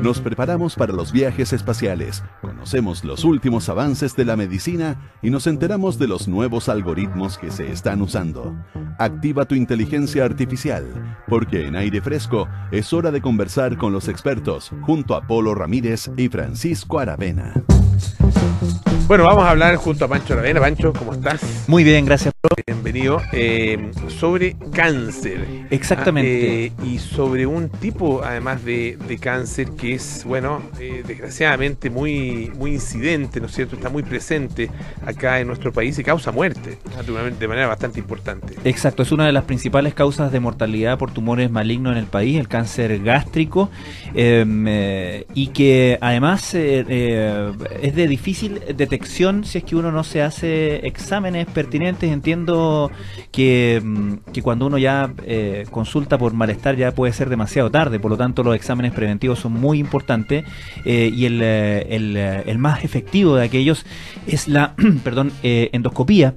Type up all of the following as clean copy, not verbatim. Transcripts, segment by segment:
Nos preparamos para los viajes espaciales, conocemos los últimos avances de la medicina y nos enteramos de los nuevos algoritmos que se están usando. Activa tu inteligencia artificial, porque en Aire Fresco es hora de conversar con los expertos, junto a Polo Ramírez y Francisco Aravena. Bueno, vamos a hablar junto a Pancho Aravena. Pancho, ¿cómo estás? Muy bien, gracias. Bienvenido. Sobre cáncer. Exactamente. Y sobre un tipo, además de cáncer, que es, bueno, desgraciadamente muy incidente, ¿no es cierto? Está muy presente acá en nuestro país y causa muerte, de manera bastante importante. Exacto, es una de las principales causas de mortalidad por tumores malignos en el país, el cáncer gástrico, y que además es de difícil detección si es que uno no se hace exámenes pertinentes. Entiendo que cuando uno ya consulta por malestar ya puede ser demasiado tarde, por lo tanto los exámenes preventivos son muy importantes, y el más efectivo de aquellos es la endoscopía,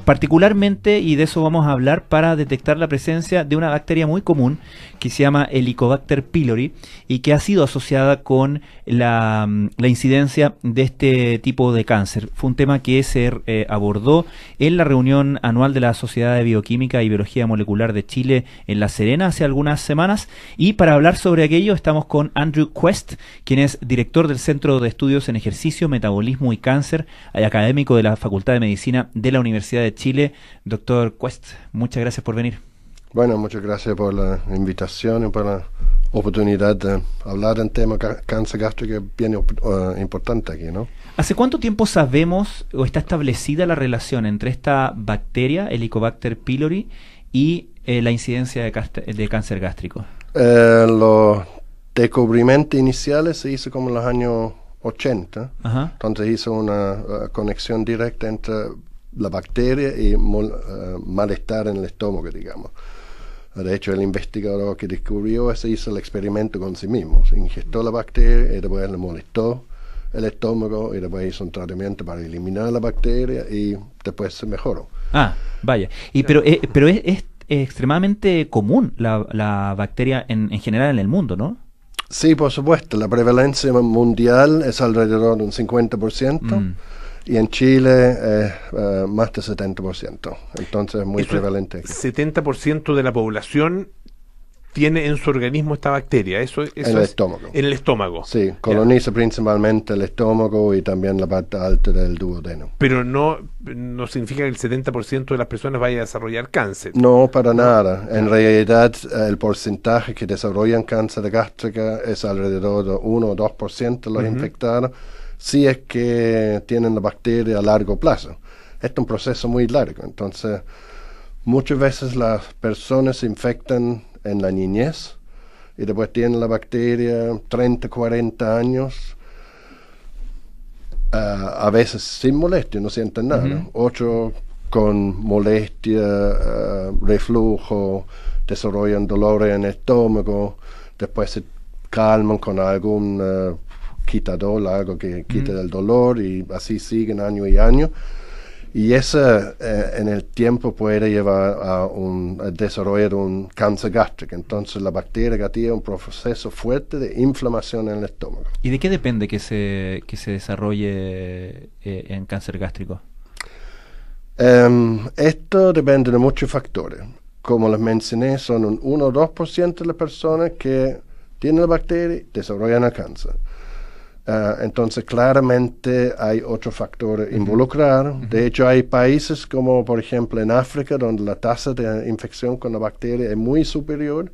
particularmente, y de eso vamos a hablar, para detectar la presencia de una bacteria muy común que se llama Helicobacter pylori y que ha sido asociada con la incidencia de este tipo de cáncer. Fue un tema que se abordó en la reunión anual de la Sociedad de Bioquímica y Biología Molecular de Chile en La Serena hace algunas semanas, y para hablar sobre aquello estamos con Andrew Quest, quien es director del Centro de Estudios en Ejercicio, Metabolismo y Cáncer, académico de la Facultad de Medicina de la Universidad de Chile. Doctor Quest, muchas gracias por venir. Bueno, muchas gracias por la invitación y por la oportunidad de hablar del tema cáncer gástrico, que es bien importante aquí, ¿no? ¿Hace cuánto tiempo sabemos o está establecida la relación entre esta bacteria, Helicobacter pylori, y la incidencia de cáncer gástrico? Los descubrimientos iniciales se hizo como en los años 80. Ajá. Entonces hizo una conexión directa entre la bacteria y malestar en el estómago, digamos. De hecho, el investigador que descubrió eso hizo el experimento con sí mismo. Se inyectó la bacteria y después le molestó el estómago y después hizo un tratamiento para eliminar la bacteria y después se mejoró. Ah, vaya. Pero es extremadamente común la bacteria en general en el mundo, ¿no? Sí, por supuesto. La prevalencia mundial es alrededor de un 50%. Y en Chile más de 70%. Entonces es muy prevalente. 70% de la población tiene en su organismo esta bacteria. Eso en el estómago. En el estómago. Sí, coloniza principalmente el estómago y también la parte alta del duodeno. Pero no significa que el 70% de las personas vaya a desarrollar cáncer. No, para nada. En realidad, el porcentaje que desarrollan cáncer gástrico es alrededor de 1 o 2% de los infectados, si es que tienen la bacteria a largo plazo. Es un proceso muy largo, entonces muchas veces las personas se infectan en la niñez y después tienen la bacteria 30, 40 años, a veces sin molestia, no sienten nada. 8 con molestia, reflujo, desarrollan dolores en el estómago, después se calman con algún quitador, algo que quite el dolor, y así siguen año y año. Y eso en el tiempo puede llevar a desarrollo de un cáncer gástrico. Entonces la bacteria tiene un proceso fuerte de inflamación en el estómago. ¿Y de qué depende que se desarrolle en cáncer gástrico? Esto depende de muchos factores. Como les mencioné, son un 1 o 2% de las personas que tienen la bacteria y desarrollan el cáncer. Entonces claramente hay otros factores involucrados. De hecho, hay países como por ejemplo en África, donde la tasa de infección con la bacteria es muy superior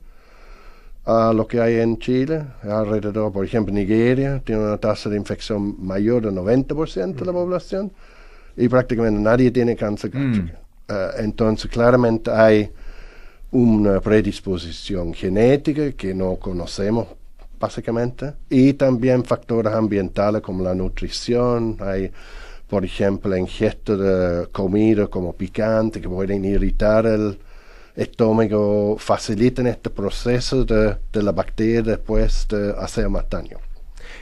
a lo que hay en Chile. Alrededor, por ejemplo, Nigeria tiene una tasa de infección mayor del 90% de la población y prácticamente nadie tiene cáncer gástrico. Entonces claramente hay una predisposición genética que no conocemos básicamente, y también factores ambientales como la nutrición. Hay, por ejemplo, ingesta de comida como picante que pueden irritar el estómago, facilitan este proceso de la bacteria después de hacer más daño.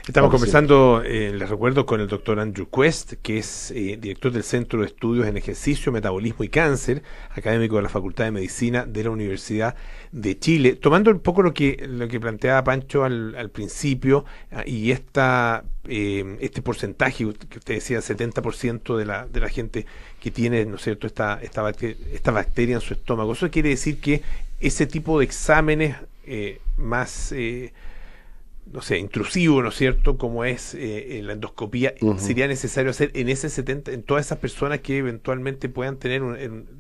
Estamos conversando, les recuerdo, con el doctor Andrew Quest, que es director del Centro de Estudios en Ejercicio, Metabolismo y Cáncer, académico de la Facultad de Medicina de la Universidad de Chile. Tomando un poco lo que planteaba Pancho al principio, y este porcentaje que usted decía, 70% de la gente que tiene, ¿no es cierto?, esta bacteria en su estómago. Eso quiere decir que ese tipo de exámenes más no sé, intrusivo, ¿no es cierto?, como es la endoscopía, sería necesario hacer en todas esas personas que eventualmente puedan tener,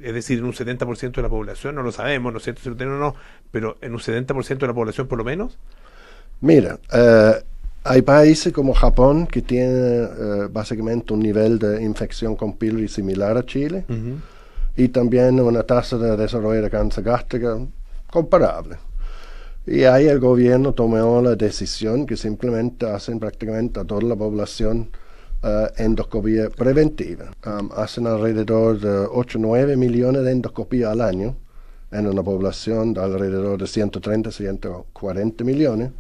es decir, en un 70% de la población, no lo sabemos, ¿no es cierto?, si lo tienen o no, pero en un 70% de la población por lo menos. Mira, hay países como Japón que tienen básicamente un nivel de infección con pylori similar a Chile, y también una tasa de desarrollo de cáncer gástrico comparable. Y ahí el gobierno tomó la decisión que simplemente hacen prácticamente a toda la población endoscopía preventiva. Hacen alrededor de 8 o 9 millones de endoscopías al año en una población de alrededor de 130 140 millones.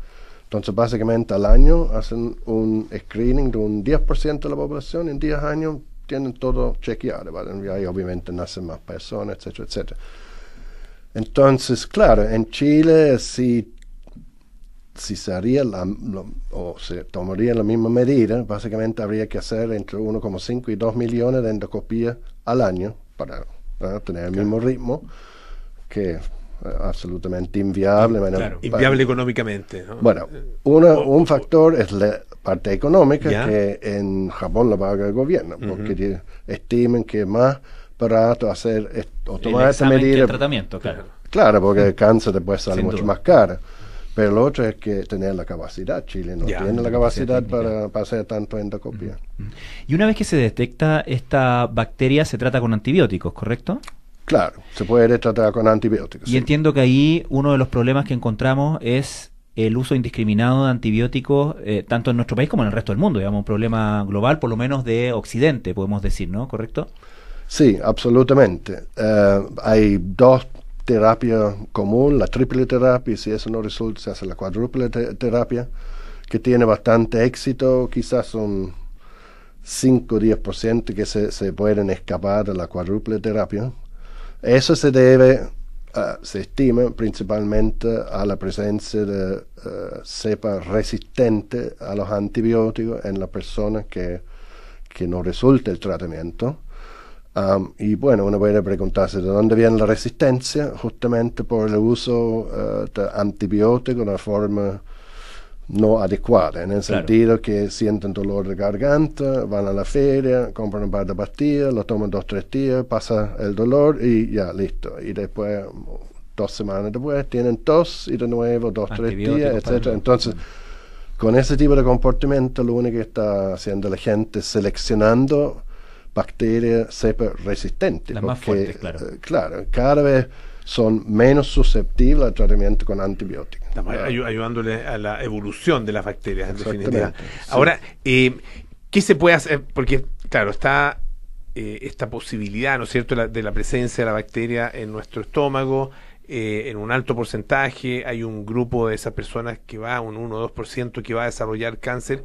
Entonces, básicamente al año hacen un screening de un 10% de la población. En 10 años tienen todo chequeado, ¿vale? Y ahí obviamente nacen más personas, etcétera, etcétera. Entonces, claro, en Chile si se haría o se tomaría la misma medida, básicamente habría que hacer entre 1,5 y 2 millones de endoscopías al año para tener el mismo ritmo, que es absolutamente inviable. Claro, inviable económicamente, ¿no? Bueno, un factor es la parte económica, que en Japón la paga el gobierno, porque estiman que es más barato hacer o tomar esta medida. El tratamiento, claro. Claro, porque el cáncer después sale mucho más caro. Pero lo otro es que tener la capacidad. Chile no tiene la capacidad para hacer tanto endoscopia. Y una vez que se detecta esta bacteria, se trata con antibióticos, ¿correcto? Claro, se puede tratar con antibióticos. Y entiendo que ahí uno de los problemas que encontramos es el uso indiscriminado de antibióticos, tanto en nuestro país como en el resto del mundo, digamos, un problema global, por lo menos de Occidente, podemos decir, ¿no? ¿Correcto? Sí, absolutamente. Hay dos terapias comunes, la triple terapia, y si eso no resulta, se hace la cuádruple terapia, que tiene bastante éxito. Quizás son 5 o 10% que se pueden escapar de la cuádruple terapia. Eso se debe, se estima principalmente a la presencia de cepa resistente a los antibióticos en las personas que no resulta el tratamiento. Y bueno, uno puede preguntarse de dónde viene la resistencia, justamente por el uso de antibióticos de una forma no adecuada, en el sentido que sienten dolor de garganta, van a la feria, compran un par de pastillas, lo toman 2 o 3 días, pasa el dolor y ya, listo. Y después, 2 semanas después, tienen tos y de nuevo 2 o 3 días, etcétera. Entonces, con ese tipo de comportamiento, lo único que está haciendo la gente es seleccionando bacterias cepa resistentes. Las más fuertes, claro. Claro, cada vez son menos susceptibles al tratamiento con antibióticos. Estamos ayudándole a la evolución de las bacterias, en definitiva. Sí. Ahora, ¿qué se puede hacer? Porque, claro, está esta posibilidad, ¿no es cierto?, de la presencia de la bacteria en nuestro estómago, en un alto porcentaje. Hay un grupo de esas personas que va, un 1 o 2% que va a desarrollar cáncer.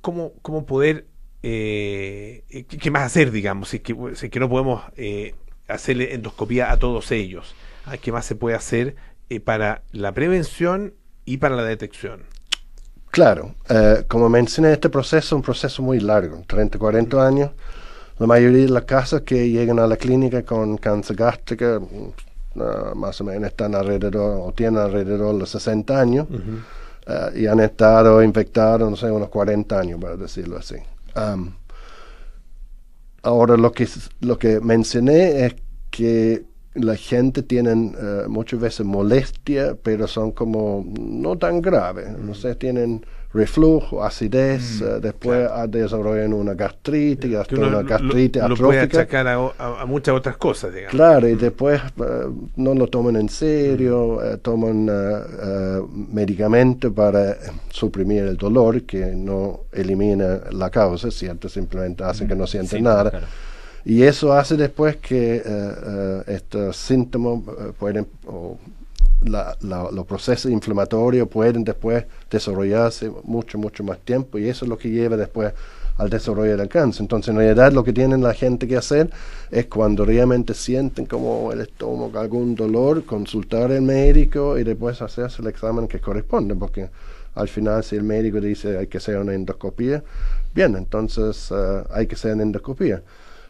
¿Cómo poder... ¿qué más hacer, digamos, si es que no podemos hacerle endoscopía a todos ellos? ¿Qué más se puede hacer para la prevención y para la detección? Claro, como mencioné, este proceso es un proceso muy largo, 30, 40 años. La mayoría de las casos que llegan a la clínica con cáncer gástrico más o menos están alrededor, o tienen alrededor de los 60 años, y han estado infectados, no sé, unos 40 años, para decirlo así. Ahora lo que mencioné es que la gente tiene muchas veces molestia, pero son como no tan graves. No sé, tienen reflujo, acidez, después desarrollan una gastritis, hasta una gastritis lo atrófica. Puede achacar a muchas otras cosas, digamos. Claro, y después no lo toman en serio, toman medicamentos para suprimir el dolor, que no elimina la causa, ¿cierto? Simplemente hacen que no sienten nada. Claro. Y eso hace después que estos síntomas pueden los procesos inflamatorios pueden después desarrollarse mucho más tiempo, y eso es lo que lleva después al desarrollo del cáncer. Entonces, en realidad, lo que tienen la gente que hacer es, cuando realmente sienten como el estómago, algún dolor, consultar al médico y después hacerse el examen que corresponde, porque al final, si el médico dice hay que hacer una endoscopía, bien, entonces hay que hacer una endoscopía.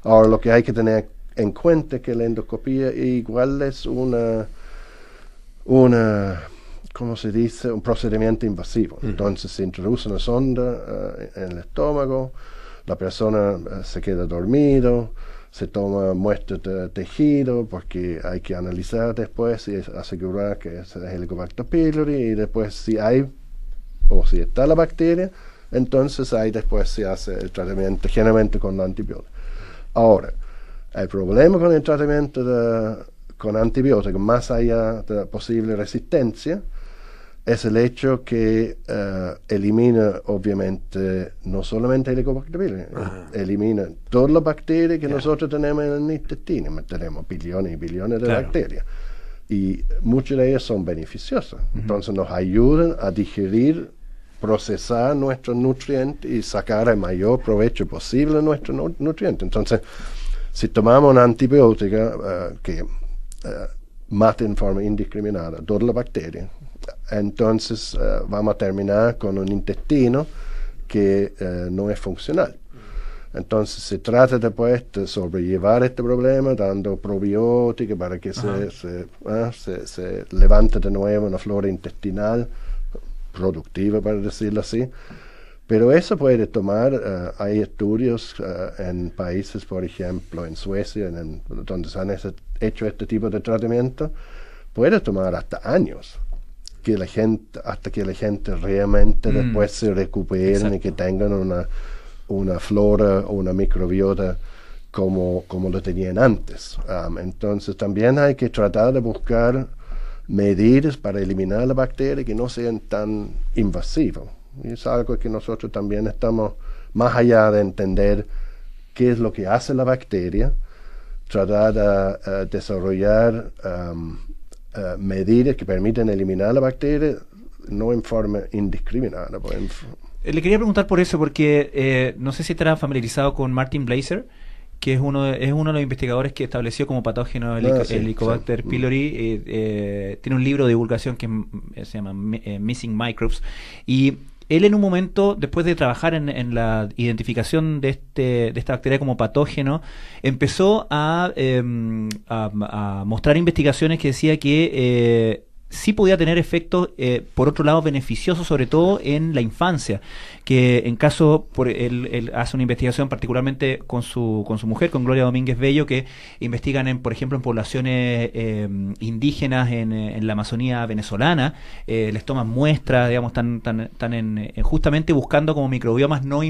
Ahora, lo que hay que tener en cuenta es que la endoscopía igual es una ¿cómo se dice? Un procedimiento invasivo. Entonces se introduce una sonda en el estómago, la persona se queda dormido, se toma muestras de tejido, porque hay que analizar después y asegurar que es el Helicobacter pylori, y después si hay o si está la bacteria, entonces ahí después se hace el tratamiento, generalmente con antibióticos. Ahora, el problema con el tratamiento con antibióticos, más allá de la posible resistencia, es el hecho que elimina, obviamente, no solamente el Helicobacter pylori, elimina todas las bacterias que nosotros tenemos en el intestino. Tenemos billones y billones de bacterias, y muchas de ellas son beneficiosas. Entonces nos ayudan a digerir, procesar nuestros nutrientes y sacar el mayor provecho posible de nuestros nutrientes. Entonces, si tomamos una antibiótica que mata en forma indiscriminada todas las bacterias, entonces vamos a terminar con un intestino que no es funcional. Entonces se trata después de sobrellevar este problema dando probióticos para que se levante de nuevo una flora intestinal productiva, para decirlo así. Pero eso puede tomar, hay estudios en países, por ejemplo, en Suecia, donde se han hecho este tipo de tratamiento, puede tomar hasta años hasta que la gente realmente después se recuperen y que tengan una flora o una microbiota como lo tenían antes. Entonces también hay que tratar de buscar medidas para eliminar la bacteria que no sean tan invasivas. Y es algo que nosotros también estamos, más allá de entender qué es lo que hace la bacteria, tratar de desarrollar medidas que permiten eliminar la bacteria, no en forma indiscriminada. Le quería preguntar por eso, porque no sé si estará familiarizado con Martin Blaser, que es uno de los investigadores que estableció como patógeno el Helicobacter pylori. Tiene un libro de divulgación que se llama Missing Microbes, y él, en un momento, después de trabajar en la identificación de esta bacteria como patógeno, empezó a mostrar investigaciones que decía que sí podía tener efectos, por otro lado, beneficiosos, sobre todo en la infancia, que en caso, él hace una investigación particularmente con su mujer, con Gloria Domínguez Bello, que investigan, por ejemplo, en poblaciones indígenas en la Amazonía venezolana. Les toman muestras, digamos, están justamente buscando como microbiomas no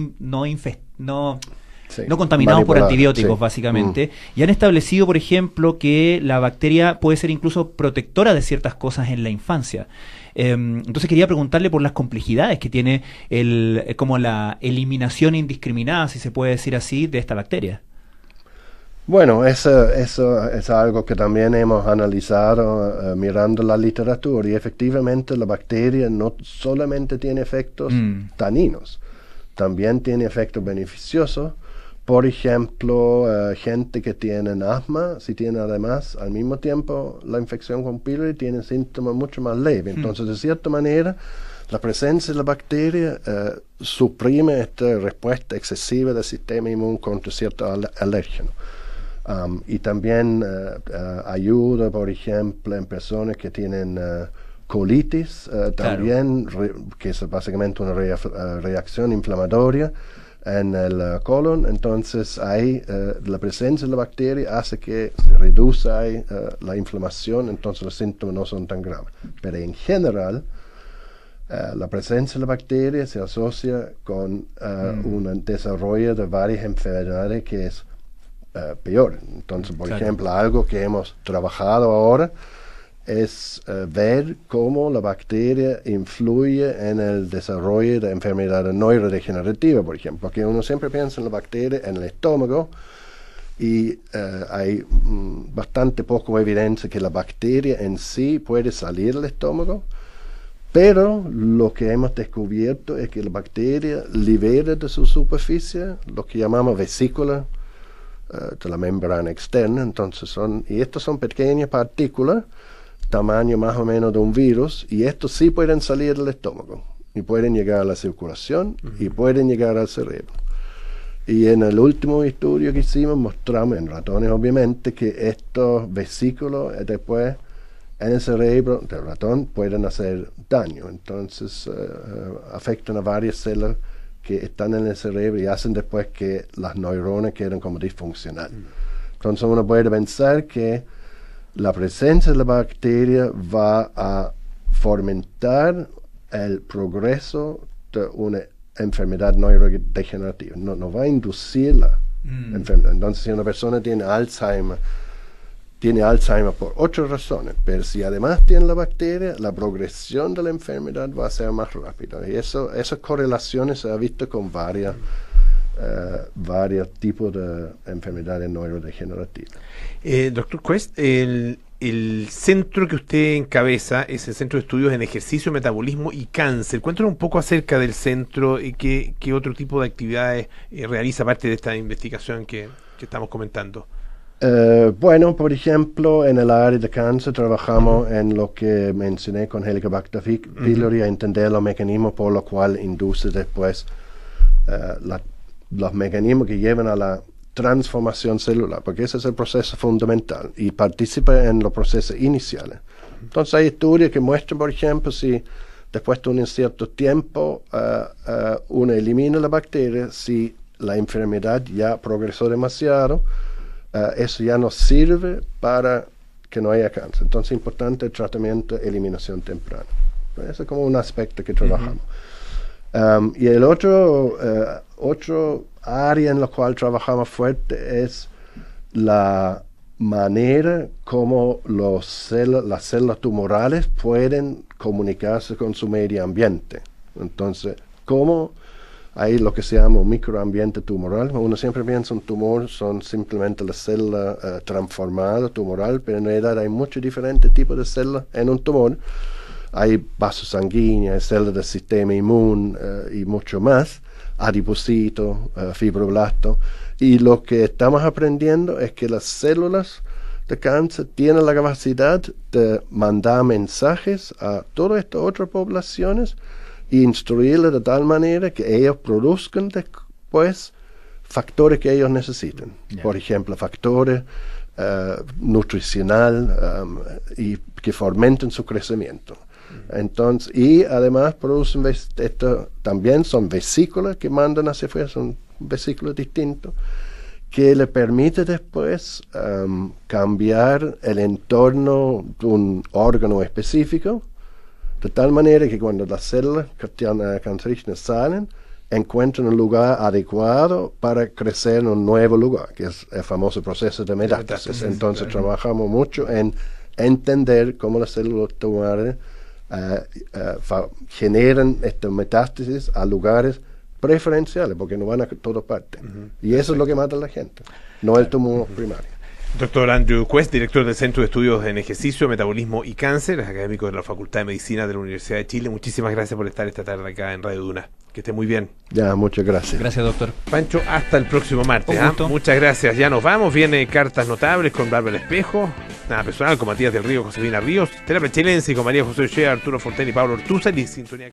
contaminados por antibióticos, básicamente. Y han establecido, por ejemplo, que la bacteria puede ser incluso protectora de ciertas cosas en la infancia. Entonces quería preguntarle por las complejidades que tiene como la eliminación indiscriminada, si se puede decir así, de esta bacteria. Bueno, eso es algo que también hemos analizado mirando la literatura, y efectivamente la bacteria no solamente tiene efectos dañinos, también tiene efectos beneficiosos. Por ejemplo, gente que tiene asma, si tiene además al mismo tiempo la infección con pylori, tiene síntomas mucho más leves. Entonces, de cierta manera, la presencia de la bacteria suprime esta respuesta excesiva del sistema inmune contra ciertos alérgenos. Y también ayuda, por ejemplo, en personas que tienen colitis, también, que es básicamente una reacción inflamatoria en el colon. Entonces ahí la presencia de la bacteria hace que se reduzca la inflamación, entonces los síntomas no son tan graves. Pero en general, la presencia de la bacteria se asocia con un desarrollo de varias enfermedades que es peor. Entonces, por ejemplo, algo que hemos trabajado ahora es ver cómo la bacteria influye en el desarrollo de enfermedades neurodegenerativas, por ejemplo, porque uno siempre piensa en la bacteria en el estómago, y hay bastante poco evidencia que la bacteria en sí puede salir del estómago, pero lo que hemos descubierto es que la bacteria libera de su superficie lo que llamamos vesícula de la membrana externa. Entonces estos son pequeñas partículas, tamaño más o menos de un virus, y estos sí pueden salir del estómago y pueden llegar a la circulación y pueden llegar al cerebro. Y en el último estudio que hicimos mostramos en ratones obviamente que estos vesículos después en el cerebro del ratón pueden hacer daño. Entonces afectan a varias células que están en el cerebro y hacen después que las neuronas queden como disfuncionales. Entonces uno puede pensar que la presencia de la bacteria va a fomentar el progreso de una enfermedad neurodegenerativa. No va a inducir la enfermedad. Entonces, si una persona tiene Alzheimer por otras razones, pero si además tiene la bacteria, la progresión de la enfermedad va a ser más rápida. Y esas correlaciones se han visto con varios tipos de enfermedades neurodegenerativas. Doctor Quest, el centro que usted encabeza es el Centro de Estudios en Ejercicio, Metabolismo y Cáncer. Cuéntanos un poco acerca del centro y qué otro tipo de actividades realiza parte de esta investigación que estamos comentando. Bueno, por ejemplo, en el área de cáncer trabajamos en lo que mencioné con Helicobacter pylori, a entender los mecanismos por los cuales induce después los mecanismos que llevan a la transformación celular, porque ese es el proceso fundamental y participa en los procesos iniciales. Entonces hay estudios que muestran, por ejemplo, si después de un cierto tiempo uno elimina la bacteria, si la enfermedad ya progresó demasiado, eso ya no sirve para que no haya cáncer. Entonces es importante el tratamiento de eliminación temprana. Eso es como un aspecto que trabajamos. Y el otro área en la cual trabajamos fuerte es la manera como las células tumorales pueden comunicarse con su medio ambiente. Entonces, cómo hay lo que se llama un microambiente tumoral. Uno siempre piensa un tumor son simplemente las células transformadas tumoral, pero en realidad hay muchos diferentes tipos de células en un tumor. Hay vasos sanguíneos, hay células del sistema inmune y mucho más, adipocitos, fibroblastos. Y lo que estamos aprendiendo es que las células de cáncer tienen la capacidad de mandar mensajes a todas estas otras poblaciones e instruirles de tal manera que ellos produzcan después factores que ellos necesitan. Yeah. Por ejemplo, factores nutricionales y que fomenten su crecimiento. Entonces, y además producen también son vesículas que mandan hacia afuera, son vesículas distintos, que le permite después cambiar el entorno de un órgano específico, de tal manera que cuando las células cancerígenas salen, encuentran un lugar adecuado para crecer en un nuevo lugar, que es el famoso proceso de metástasis. Entonces trabajamos mucho en entender cómo las células tumorales generan estas metástasis a lugares preferenciales, porque no van a todas partes. Y eso es lo que mata a la gente, no el tumor primario. Doctor Andrew Quest, director del Centro de Estudios en Ejercicio, Metabolismo y Cáncer, académico de la Facultad de Medicina de la Universidad de Chile. Muchísimas gracias por estar esta tarde acá en Radio Duna. Que esté muy bien. Ya, muchas gracias. Gracias, doctor. Pancho, hasta el próximo martes. Muchas gracias. Ya nos vamos. Viene Cartas Notables con Bárbara Espejo. Nada personal con Matías del Río, Josefina Ríos. Terapia Chilense con María José Ochea, Arturo Fontaine y Pablo Ortúzar. Y Sintonía.